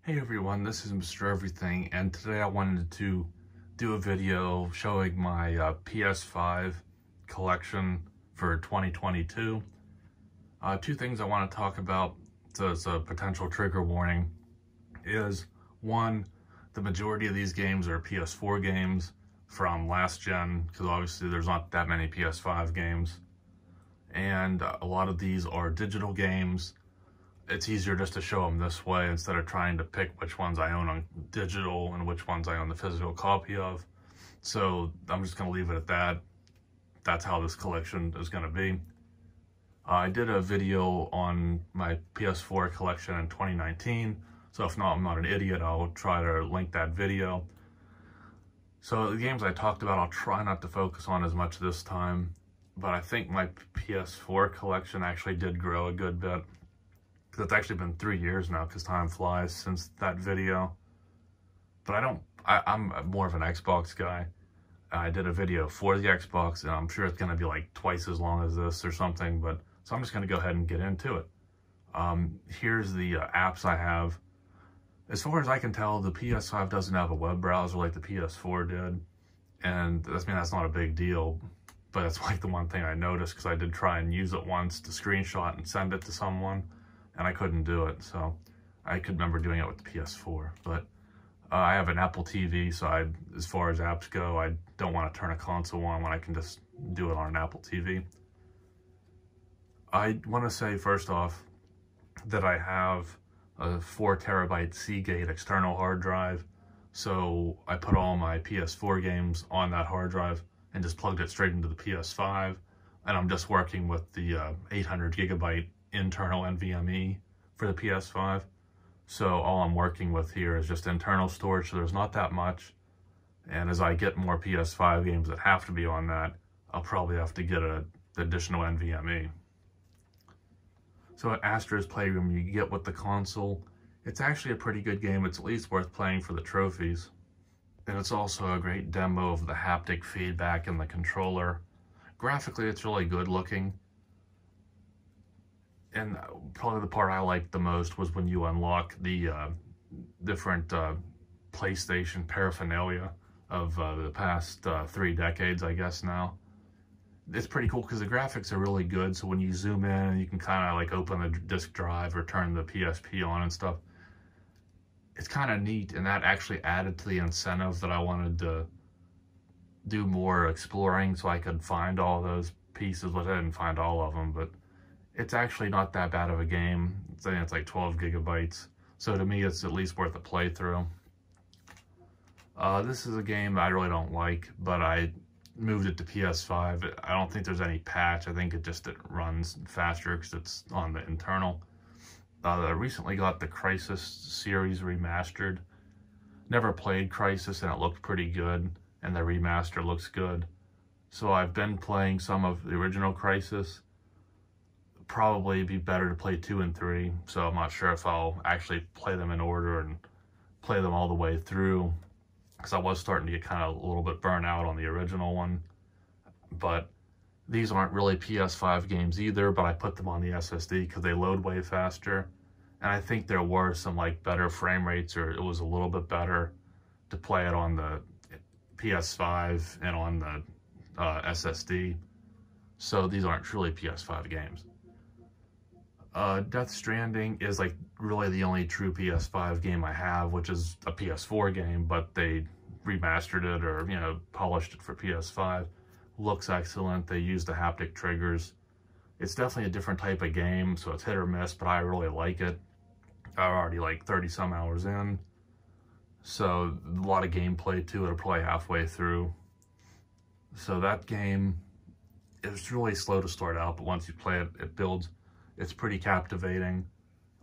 Hey everyone, this is Mr. Everything, and today I wanted to do a video showing my PS5 collection for 2022. Two things I want to talk about as a potential trigger warning is, one, the majority of these games are PS4 games from last gen, because obviously there's not that many PS5 games, and a lot of these are digital games. It's easier just to show them this way instead of trying to pick which ones I own on digital and which ones I own the physical copy of. So I'm just going to leave it at that. That's how this collection is going to be. I did a video on my PS4 collection in 2019. So if not, I'm not an idiot. I'll try to link that video. So the games I talked about, I'll try not to focus on as much this time. But I think my PS4 collection actually did grow a good bit. It's actually been 3 years now, because time flies, since that video. But I'm more of an Xbox guy. I did a video for the Xbox, and I'm sure it's going to be like twice as long as this or something, so I'm just going to go ahead and get into it. Here's the apps I have. As far as I can tell, the PS5 doesn't have a web browser like the PS4 did, and that's not a big deal, but it's like the one thing I noticed, because I did try and use it once to screenshot and send it to someone, and I couldn't do it. So I could remember doing it with the PS4, but I have an Apple TV, so as far as apps go, I don't want to turn a console on when I can just do it on an Apple TV. I want to say first off that I have a 4 terabyte Seagate external hard drive, so I put all my PS4 games on that hard drive and just plugged it straight into the PS5, and I'm just working with the 800 gigabyte internal NVMe for the PS5. So all I'm working with here is just internal storage, so there's not that much. And as I get more PS5 games that have to be on that, I'll probably have to get an additional NVMe. So at Atari Playroom, you get with the console. It's actually a pretty good game. It's at least worth playing for the trophies. And it's also a great demo of the haptic feedback in the controller. Graphically, it's really good looking. And probably the part I liked the most was when you unlock the different PlayStation paraphernalia of the past 3 decades, I guess now. It's pretty cool because the graphics are really good, so when you zoom in, you can kind of like open the disk drive or turn the PSP on and stuff. It's kind of neat, and that actually added to the incentive that I wanted to do more exploring so I could find all those pieces. But I didn't find all of them, but it's actually not that bad of a game. I think it's like 12 gigabytes. So to me, it's at least worth a playthrough. This is a game I really don't like, but I moved it to PS5. I don't think there's any patch. I think it runs faster because it's on the internal. I recently got the Crysis series remastered. Never played Crysis, and it looked pretty good, and the remaster looks good. So I've been playing some of the original Crysis. Probably be better to play 2 and 3, so I'm not sure if I'll actually play them in order and play them all the way through, because I was starting to get kind of a little bit burnt out on the original one. But these aren't really PS5 games either, but I put them on the SSD because they load way faster, and I think there were some like better frame rates, or it was a little bit better to play it on the PS5 and on the SSD. So these aren't truly PS5 games. Stranding is like really the only true PS5 game I have, which is a PS4 game, but they remastered it, or polished it for PS5. Looks excellent. They use the haptic triggers. It's definitely a different type of game, so it's hit or miss, but I really like it. I'm already like 30 some hours in, so a lot of gameplay too. It'll probably halfway through. So that game is really slow to start out, but once you play it, it builds. It's pretty captivating.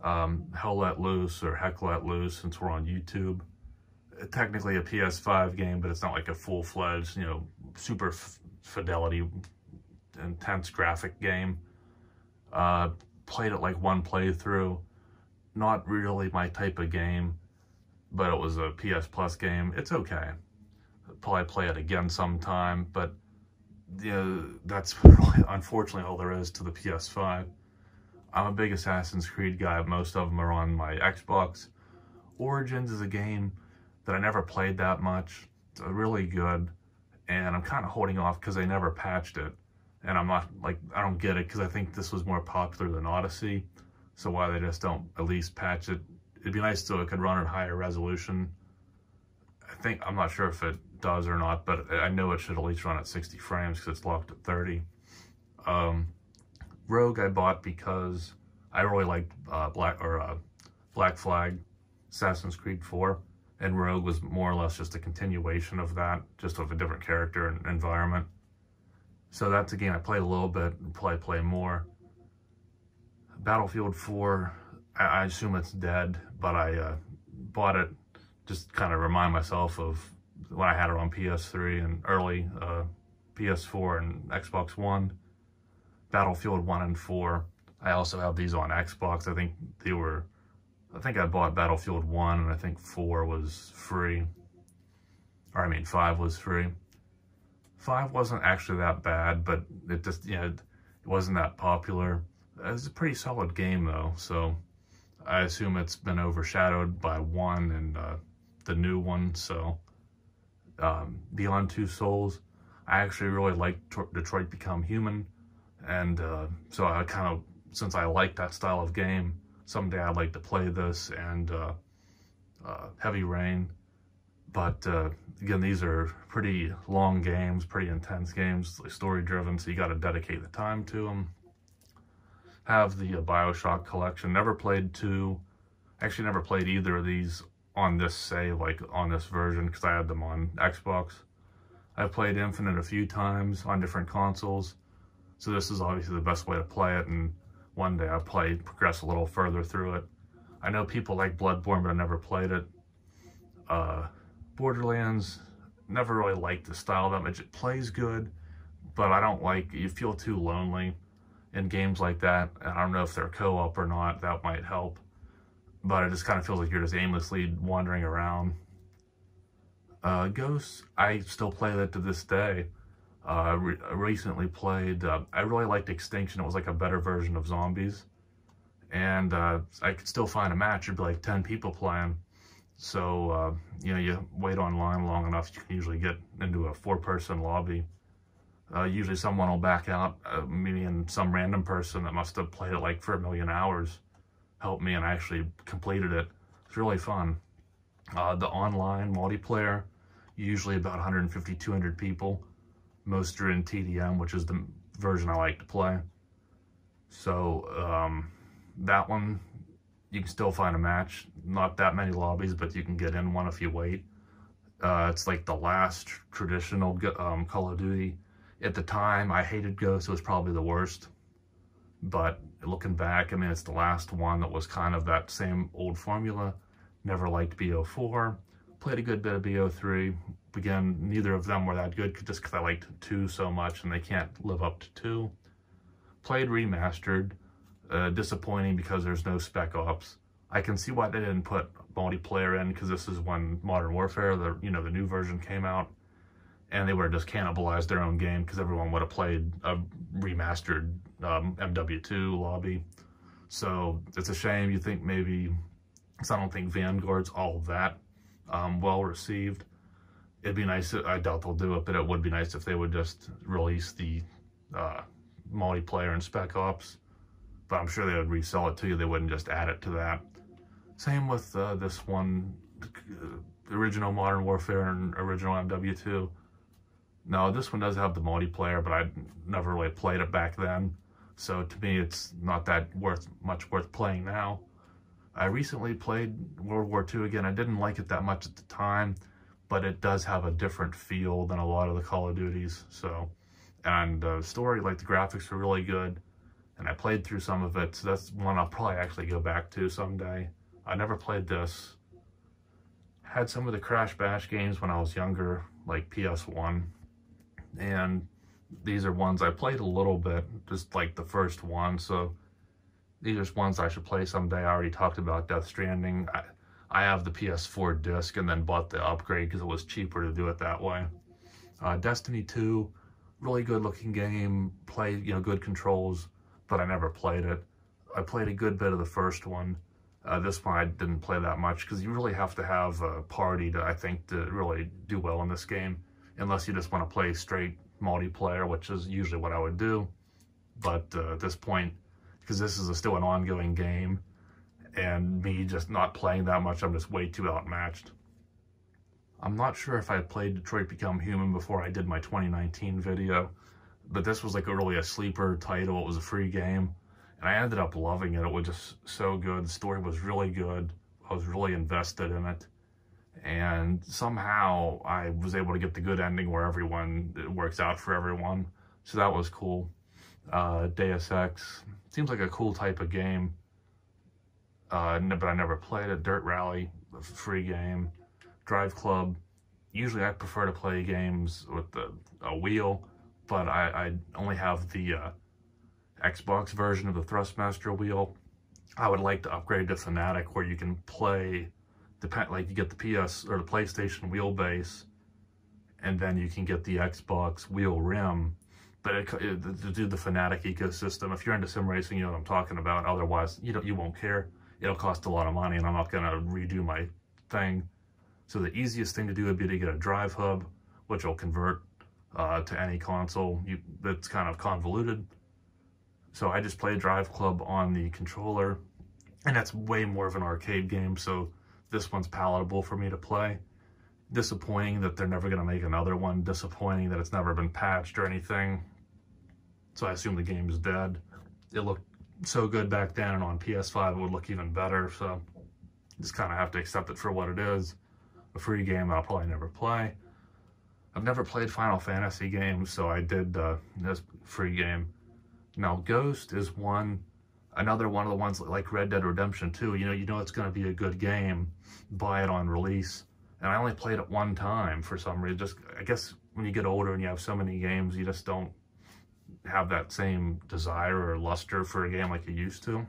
Hell Let Loose, or Heck Let Loose, since we're on YouTube. Technically a PS5 game, but it's not like a full-fledged, super fidelity, intense graphic game. Played it like one playthrough. Not really my type of game, but it was a PS Plus game. It's okay. I'll probably play it again sometime, but that's really, unfortunately, all there is to the PS5. I'm a big Assassin's Creed guy. Most of them are on my Xbox. Origins is a game that I never played that much. It's really good, and I'm kind of holding off because they never patched it. And I'm not, like, I don't get it because I think this was more popular than Odyssey. So why they just don't at least patch it? It'd be nice so it could run at higher resolution. I'm not sure if it does or not, but I know it should at least run at 60 frames because it's locked at 30. Rogue I bought because I really liked Black Flag, Assassin's Creed 4, and Rogue was more or less just a continuation of that, just with a different character and environment. So that's a game I played a little bit and probably play more. Battlefield 4, I assume it's dead, but I bought it just kind of remind myself of when I had it on PS3 and early PS4 and Xbox One. Battlefield 1 and 4. I also have these on Xbox. I think I bought Battlefield 1 and I think 4 was free. Or I mean 5 was free. 5 wasn't actually that bad, but it just, it wasn't that popular. It was a pretty solid game though, so I assume it's been overshadowed by 1 and the new one, so Beyond Two Souls. I actually really liked Detroit Become Human, and so I kind of, since I like that style of game, someday I'd like to play this and Heavy Rain. But again, these are pretty long games, pretty intense games, story driven, so you got to dedicate the time to them. Have the Bioshock collection. Never played 2. Actually never played either of these on this save, like on this version, because I had them on Xbox. I've played Infinite a few times on different consoles, so this is obviously the best way to play it, and one day I'll progress a little further through it. I know people like Bloodborne, but I never played it. Borderlands, never really liked the style that much. It plays good, but I don't like, you feel too lonely in games like that. And I don't know if they're co-op or not, that might help. But it just kind of feels like you're just aimlessly wandering around. Ghosts, I still play that to this day. I recently played, I really liked Extinction. It was like a better version of Zombies. And I could still find a match. It'd be like 10 people playing. So, you wait online long enough, you can usually get into a 4-person lobby. Usually someone will back out, maybe in some random person that must have played it like for 1 million hours helped me, and I actually completed it. It's really fun. The online multiplayer, usually about 150, 200 people. Most are in TDM, which is the version I like to play. So, that one, you can still find a match. Not that many lobbies, but you can get in one if you wait. It's like the last traditional Call of Duty. At the time, I hated Ghost. It was probably the worst. But looking back, I mean, it's the last one that was kind of that same old formula. Never liked BO4. Played a good bit of BO3. Again, neither of them were that good just because I liked 2 so much and they can't live up to 2. Played Remastered. Disappointing because there's no Spec Ops. I can see why they didn't put multiplayer in, because this is when Modern Warfare, the new version came out, and they would have just cannibalized their own game because everyone would have played a remastered MW2 lobby. So it's a shame. You think maybe, because I don't think Vanguard's all that well received. It'd be nice, I doubt they'll do it, but it would be nice if they would just release the multiplayer and Spec Ops. But I'm sure they would resell it to you. They wouldn't just add it to that. Same with this one, original Modern Warfare and original MW2. Now, this one does have the multiplayer, but I never really played it back then. So to me, it's not that much worth playing now. I recently played World War II again. I didn't like it that much at the time, but it does have a different feel than a lot of the Call of Duties. So, and the story, like the graphics were really good. And I played through some of it, so that's one I'll probably actually go back to someday. I never played this. Had some of the Crash Bash games when I was younger, like PS1. And these are ones I played a little bit, just like the first one. So these are ones I should play someday. I already talked about Death Stranding. I have the PS4 disc and then bought the upgrade because it was cheaper to do it that way. Destiny 2, really good looking game. Played, good controls. But I never played it. I played a good bit of the first one. This one I didn't play that much because you really have to have a party to, I think, to really do well in this game, unless you just want to play straight multiplayer, which is usually what I would do. But at this point, because this is still an ongoing game, and me just not playing that much, I'm just way too outmatched. I'm not sure if I had played Detroit Become Human before I did my 2019 video, but this was like really a sleeper title. It was a free game, and I ended up loving it. It was just so good. The story was really good. I was really invested in it, and somehow I was able to get the good ending where it works out for everyone. So that was cool. Deus Ex seems like a cool type of game, but I never played it. Dirt Rally, a free game. Drive Club, usually I prefer to play games with a wheel, but I only have the Xbox version of the Thrustmaster wheel. I would like to upgrade to Fanatic, where you can play, like you get the PS or the PlayStation wheelbase, and then you can get the Xbox wheel rim. But to do the Fanatic ecosystem, if you're into sim racing, you know what I'm talking about. Otherwise, you won't care. It'll cost a lot of money, and I'm not gonna redo my thing. So the easiest thing to do would be to get a drive hub, which will convert to any console. That's kind of convoluted. So I just play Drive Club on the controller, and that's way more of an arcade game, so this one's palatable for me to play. Disappointing that they're never going to make another one. Disappointing that it's never been patched or anything. So I assume the game's dead. It looked so good back then, and on PS5 it would look even better, so just kind of have to accept it for what it is. A free game that I'll probably never play. I've never played Final Fantasy games, so I did this free game. Now, Ghost is another one of the ones like Red Dead Redemption 2. You know it's going to be a good game. Buy it on release. And I only played it one time for some reason. I guess when you get older and you have so many games, you just don't have that same desire or luster for a game like you used to.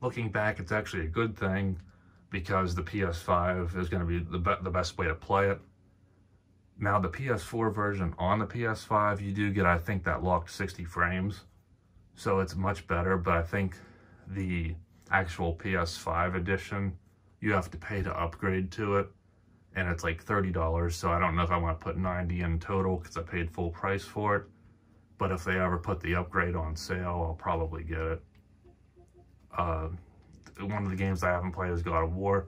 Looking back, it's actually a good thing, because the PS5 is going to be the best way to play it. Now, the PS4 version on the PS5, you do get, I think, that locked 60 frames. So it's much better, but I think the actual PS5 edition, you have to pay to upgrade to it, and it's like $30, so I don't know if I want to put $90 in total, because I paid full price for it. But if they ever put the upgrade on sale, I'll probably get it. One of the games I haven't played is God of War.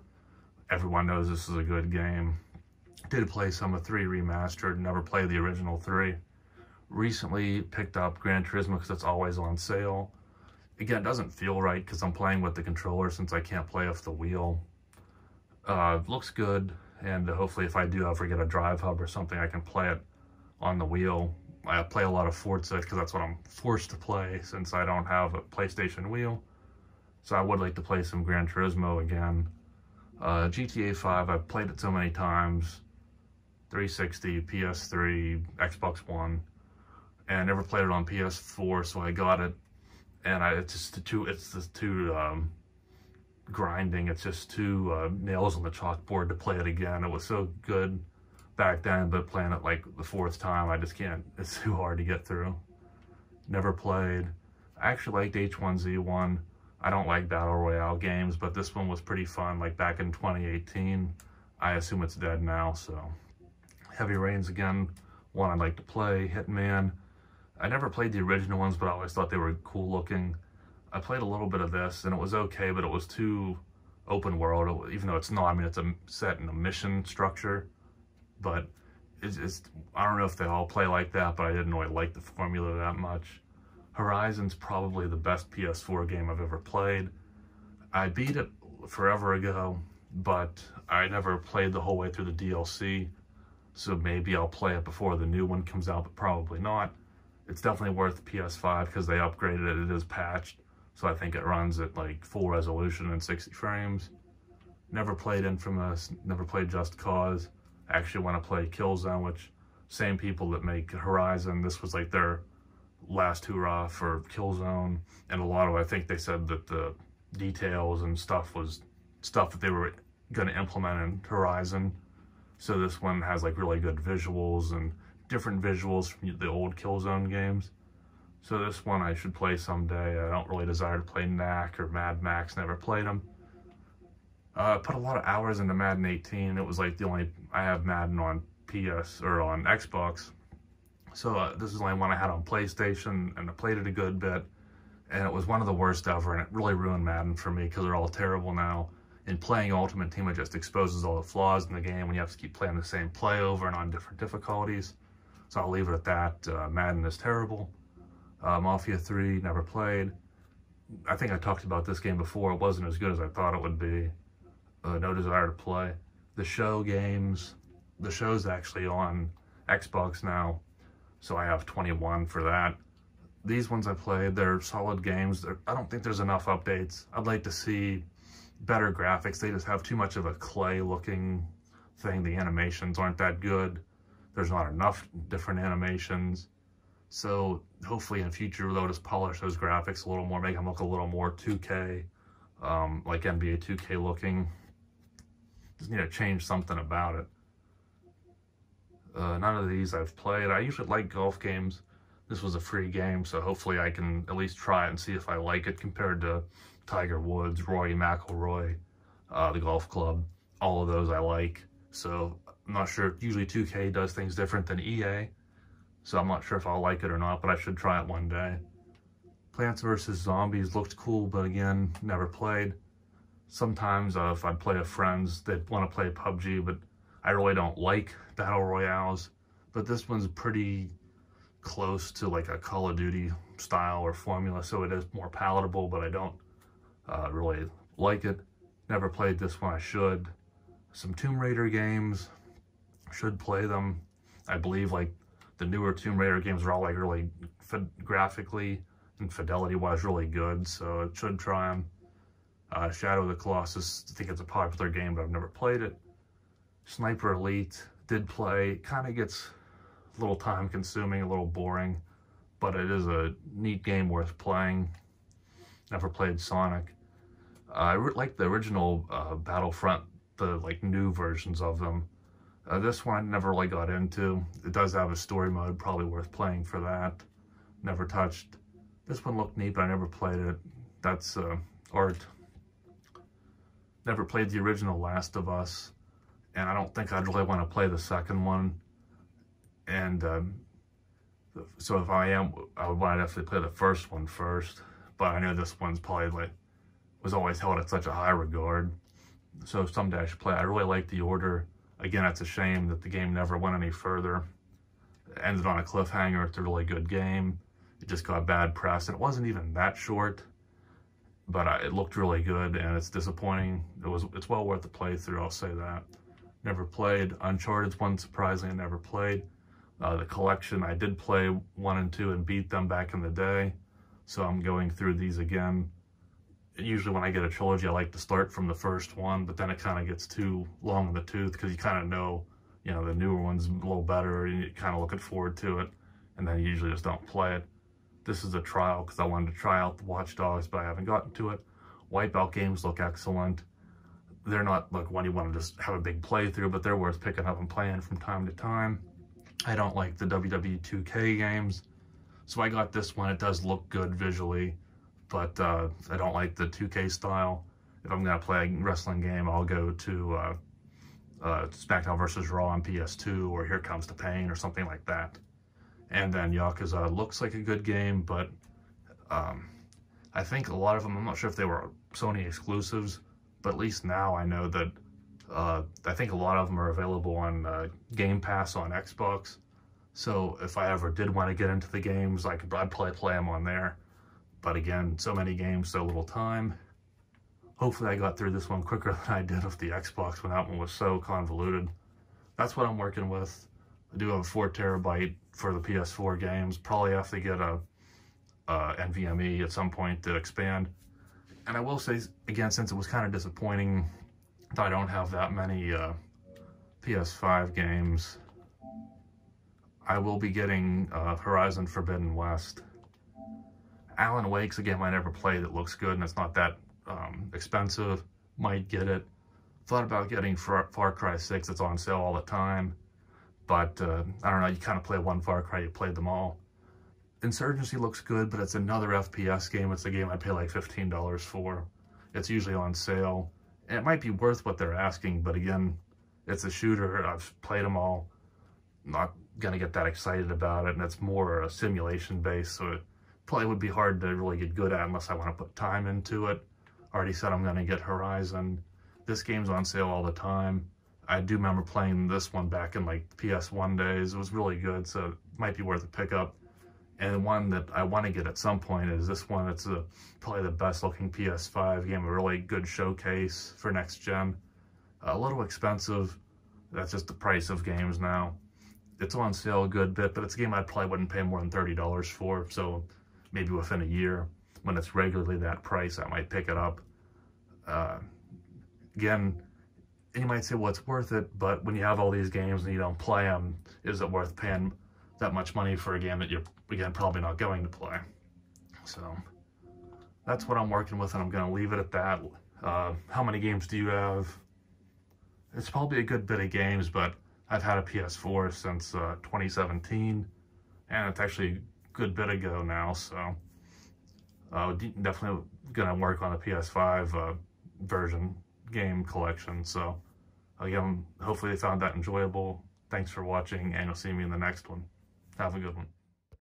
Everyone knows this is a good game. Did play some of 3 Remastered, never played the original 3. Recently picked up Gran Turismo because it's always on sale. Again, it doesn't feel right because I'm playing with the controller since I can't play off the wheel. Looks good, and hopefully if I do ever get a drive hub or something, I can play it on the wheel. I play a lot of Forza because that's what I'm forced to play since I don't have a PlayStation wheel. So I would like to play some Gran Turismo again. GTA 5, I've played it so many times. 360, PS3, Xbox One. And I never played it on PS4, so I got it. And it's just too grinding. It's just too nails on the chalkboard to play it again. It was so good back then, but playing it like the 4th time, I just can't. It's too hard to get through. Never played. I actually liked H1Z1. I don't like Battle Royale games, but this one was pretty fun, like back in 2018. I assume it's dead now, so. Heavy Rain's again, one I'd like to play. Hitman. I never played the original ones, but I always thought they were cool looking. I played a little bit of this, and it was okay, but it was too open world, even though it's not. I mean, it's set in a mission structure, but it's I don't know if they all play like that, but I didn't really like the formula that much. Horizon's probably the best PS4 game I've ever played. I beat it forever ago, but I never played the whole way through the DLC, so maybe I'll play it before the new one comes out, but probably not. It's definitely worth PS5 because they upgraded it. It is patched, so I think it runs at like full resolution and 60 frames. Never played Infamous, never played Just Cause. I actually want to play Killzone, which same people that make Horizon, this was like their last hurrah for Killzone, and a lot of, I think they said that the details and stuff was stuff that they were going to implement in Horizon. So this one has like really good visuals and different visuals from the old Killzone games. So this one I should play someday. I don't really desire to play Knack or Mad Max, never played them. I put a lot of hours into Madden 18. It was like the only, I have Madden on PS or on Xbox. So this is the only one I had on PlayStation, and I played it a good bit. And it was one of the worst ever, and it really ruined Madden for me because they're all terrible now. And playing Ultimate Team, it just exposes all the flaws in the game when you have to keep playing the same play over and on different difficulties. So I'll leave it at that. Madden is terrible. Mafia 3, never played. I think I talked about this game before. It wasn't as good as I thought it would be. No desire to play. The show games. The show's actually on Xbox now, so I have 21 for that. These ones I played, they're solid games. I don't think there's enough updates. I'd like to see better graphics. They just have too much of a clay-looking thing. The animations aren't that good. There's not enough different animations. So hopefully in future they'll just polish those graphics a little more, make them look a little more 2K, like NBA 2K looking. Just need to change something about it. None of these I've played. I usually like golf games. This was a free game, so hopefully I can at least try it and see if I like it compared to Tiger Woods, Rory McIlroy, the golf club. All of those I like. So I'm not sure. Usually 2K does things different than EA. So I'm not sure if I'll like it or not, but I should try it one day. Plants vs. Zombies looked cool, but again, never played. Sometimes if I'd play with friends, they'd want to play PUBG, but I really don't like Battle Royales. But this one's pretty close to like a Call of Duty style or formula, so it is more palatable, but I don't really like it. Never played this one, I should. Some Tomb Raider games, should play them. I believe like the newer Tomb Raider games are all like really graphically and fidelity-wise really good, so I should try them. Shadow of the Colossus, I think it's a popular game, but I've never played it. Sniper Elite, did play, kind of gets a little time-consuming, a little boring, but it is a neat game worth playing. Never played Sonic. I like the original Battlefront, the like new versions of them. This one I never really got into. It does have a story mode, probably worth playing for that. Never touched. This one looked neat, but I never played it. That's art. Never played the original Last of Us, and I don't think I'd really want to play the second one. And so if I would want to definitely play the first one first. But I know this one's probably like, was always held at such a high regard. So someday I should play. I really like The Order. Again, it's a shame that the game never went any further. It ended on a cliffhanger. It's a really good game. It just got bad press, and it wasn't even that short, but it looked really good, and it's disappointing. It's well worth the playthrough, I'll say that. Never played. Uncharted's one, surprisingly, I never played. The collection, I did play 1 and 2 and beat them back in the day, so I'm going through these again. Usually when I get a trilogy, I like to start from the first one, but then it kind of gets too long in the tooth because you kind of know, the newer one's a little better, and you're kind of looking forward to it, and then you usually just don't play it. This is a trial because I wanted to try out the Watch Dogs, but I haven't gotten to it. Wipeout games look excellent. They're not like one you want to just have a big playthrough, but they're worth picking up and playing from time to time. I don't like the WWE 2K games, so I got this one. It does look good visually, but I don't like the 2K style. If I'm going to play a wrestling game, I'll go to SmackDown vs. Raw on PS2 or Here Comes the Pain or something like that. And then Yakuza looks like a good game, but I think a lot of them, I'm not sure if they were Sony exclusives, but at least now I know that I think a lot of them are available on Game Pass on Xbox. So if I ever did want to get into the games, I'd probably play them on there. But again, so many games, so little time. Hopefully I got through this one quicker than I did with the Xbox when that one was so convoluted. That's what I'm working with. I do have a 4 terabyte for the PS4 games. Probably have to get a NVMe at some point to expand. And I will say, again, since it was kind of disappointing that I don't have that many PS5 games, I will be getting Horizon Forbidden West. Alan Wake's a game I never played. It looks good and it's not that expensive. Might get it. Thought about getting Far Cry 6. It's on sale all the time. But I don't know, you kind of play one Far Cry, you played them all. Insurgency looks good, but it's another FPS game. It's a game I pay like $15 for. It's usually on sale. And it might be worth what they're asking, but again, it's a shooter. I've played them all. Not going to get that excited about it, and it's more a simulation based, so it probably would be hard to really get good at unless I want to put time into it. Already said I'm going to get Horizon. This game's on sale all the time. I do remember playing this one back in like PS1 days. It was really good, so it might be worth a pickup. And one that I want to get at some point is this one. It's probably the best looking PS5 game, a really good showcase for next gen. A little expensive. That's just the price of games now. It's on sale a good bit, but it's a game I probably wouldn't pay more than $30 for. So maybe within a year, when it's regularly that price, I might pick it up. Again, you might say, well, it's worth it, but when you have all these games and you don't play them, is it worth paying that much money for a game that you're, again, probably not going to play? So that's what I'm working with, and I'm going to leave it at that. How many games do you have? It's probably a good bit of games, but I've had a PS4 since 2017, and it's actually a good bit ago now, so definitely going to work on the PS5 version game collection. So again, hopefully you found that enjoyable. Thanks for watching, and you'll see me in the next one. Have a good one.